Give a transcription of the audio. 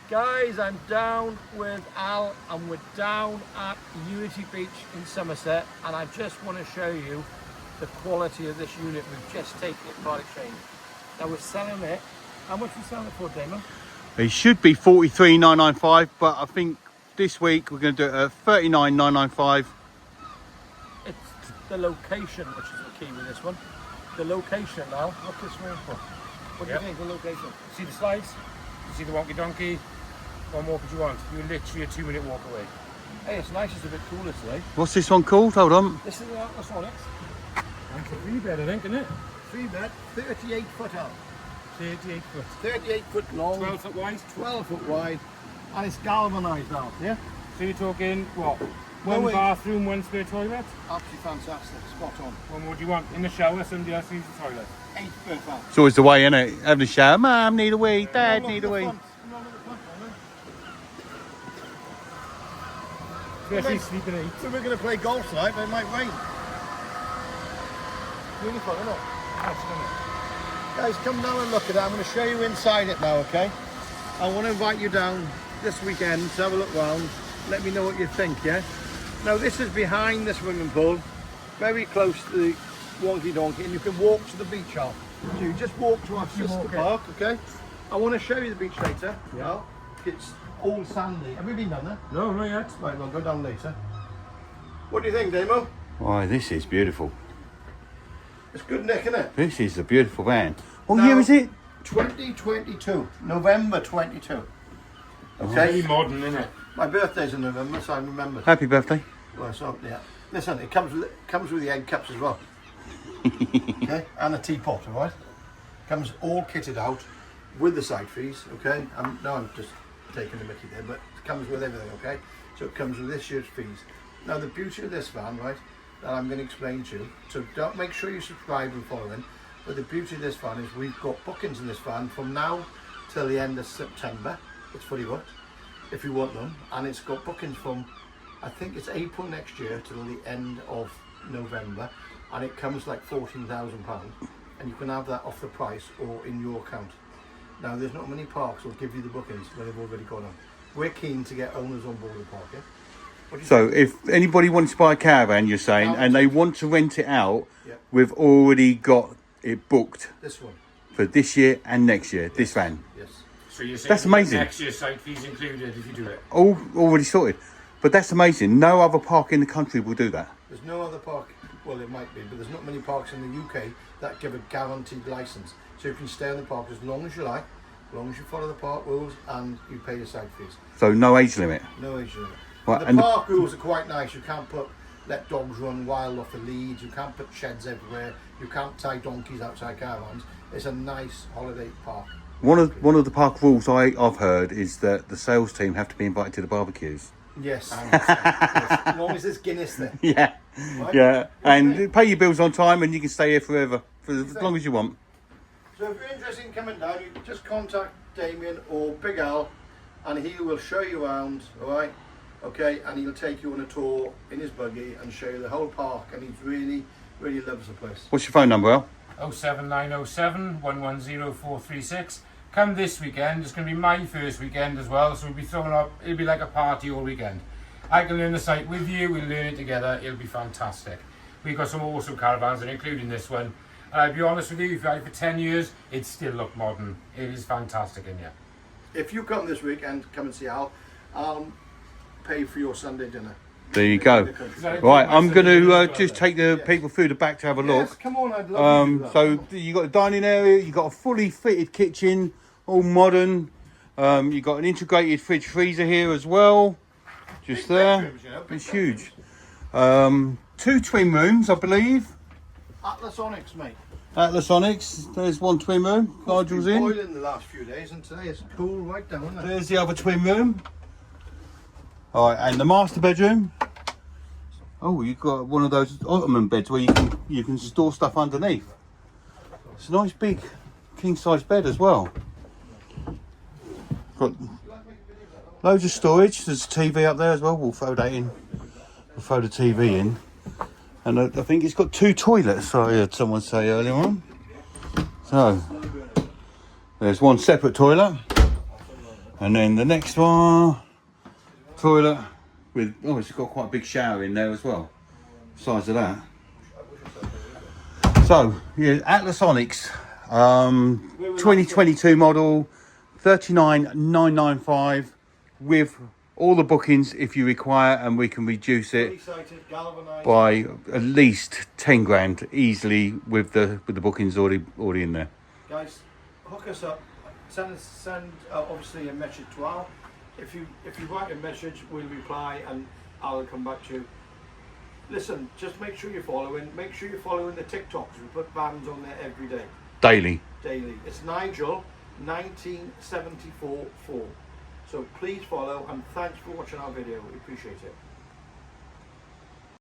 Guys, I'm down with Al and we're down at Unity Beach in Somerset, and I just want to show you the quality of this unit we've just taken it part exchange. Now we're selling it. How much are we selling it for, Damon? It should be 43,995, but I think this week we're going to do it at 39,995. It's the location which is the key with this one. The location, Al. What's this room for? What do you think of the location? See the slides? You see the Wonky Donkey? What more could you want? You're literally a 2-minute walk away. Hey, it's nice, it's a bit cooler today. What's this one called? Hold on. This is the Atlas Onyx. That's a 3-bed, I think, isn't it? 3-bed, 38 foot out. 38 foot. 38 foot long. 12 foot wide? 12 foot wide. And it's galvanised out, yeah? So you're talking, what? One bathroom, one spare toilet? Absolutely fantastic, spot on. What more do you want? In the shower, somebody else needs the toilet. 8 foot out. It's always the way, isn't it? Having a shower. Mum, need a wee. Dad, need a wee. Especially sleeping at 8. So we're going to play golf tonight, but it might rain. Really fun, isn't it? That's gonna. Guys, come down and look at it. I'm going to show you inside it now, okay? I want to invite you down this weekend to have a look round. Let me know what you think, yeah? Now, this is behind the swimming pool, very close to the Wonky Donkey, and you can walk to the beach, Al. So you just walk to our sister park, okay? I want to show you the beach later. Yeah. It's all sandy. Have we been down there? No, not yet. Right, we'll go down later. What do you think, Damo? Why, this is beautiful. It's good, Nick, isn't it? This is a beautiful van. What Now, year is it? 2022, November 22. Okay. Very modern, isn't it? My birthday's in November, so I remember. Happy birthday. Well, so yeah. Listen, it comes with the egg cups as well. Okay, and a teapot, all right. Comes all kitted out with the side fees. Okay. No, I'm just taking the mickey there, but it comes with everything. Okay. So it comes with this year's fees. Now the beauty of this van, right, that I'm going to explain to you. So don't make sure you subscribe and follow in. But the beauty of this van is we've got bookings in this van from now till the end of September. It's fully booked if you want them, and it's got bookings from, I think it's April next year till the end of November, and it comes like £14,000, and you can have that off the price or in your account. Now there's not many parks will give you the bookings when they've already gone on. We're keen to get owners on board the park, yeah? So if anybody wants to buy a caravan, you're saying, and they want to rent it out, yeah, we've already got it booked this one for this year and next year, this van. Yes. So you're saying That's amazing. Next year's site fees included if you do it. All already sorted. But that's amazing. No other park in the country will do that. There's no other park, well it might be, but there's not many parks in the UK that give a guaranteed licence. So you can stay in the park as long as you like, as long as you follow the park rules and you pay the side fees. So no age limit. No age limit. Right, The and park rules are quite nice. You can't let dogs run wild off the leads. You can't put sheds everywhere. You can't tie donkeys outside caravans. It's a nice holiday park. One of the park rules I've heard is that the sales team have to be invited to the barbecues. Yes. Yes. As long as there's Guinness there. Yeah, Right? yeah, and pay your bills on time, and you can stay here forever for as long as you want. So if you're interested in coming down, you can just contact Damien or Big Al, and he will show you around. All right. Okay, and he'll take you on a tour in his buggy and show you the whole park, and he really loves the place. What's your phone number, Al? 07907 110 436. Come this weekend. It's going to be my first weekend as well, so we'll be throwing up. It'll be like a party all weekend. I can learn the site with you. We'll learn it together. It'll be fantastic. We've got some awesome caravans, and including this one. And I'll be honest with you, if you had it for 10 years, it still look modern. It is fantastic in here. If you come this weekend, come and see Al. I'll pay for your Sunday dinner. There you go. Right, I'm going to just take the people through the back to have a Yes, look. come on, I'd love to do that. So you got a dining area, you got a fully fitted kitchen, all modern. You got an integrated fridge freezer here as well, just Big there. bedrooms, you know, big It's huge. 2 twin rooms, I believe. Atlas Onyx, mate. Atlas Onyx. There's one twin room. Nigel's It's been in. boiling the last few days, and today it's cool right down there. There's the other twin room. All right, and the master bedroom. Oh, you've got one of those ottoman beds where you can store stuff underneath. It's a nice big king size bed as well. Got loads of storage. There's a TV up there as well. We'll throw that in. We'll throw the TV in. And I think it's got 2 toilets, I heard someone say earlier on. So, there's one separate toilet. And then the next one, toilet with, oh, it's got quite a big shower in there as well. Size of that. So, yeah, Atlas Onyx, 2022 model, 39,995 with all the bookings if you require, and we can reduce it by at least 10 grand easily with the bookings already in there. Guys, hook us up. Send obviously a message to our. If you write a message, we'll reply and I'll come back to you. Listen, just make sure you're following. Make sure you're following the TikToks. We put vans on there every day. Daily. It's Nigel 1974 4. So please follow, and thanks for watching our video. We appreciate it.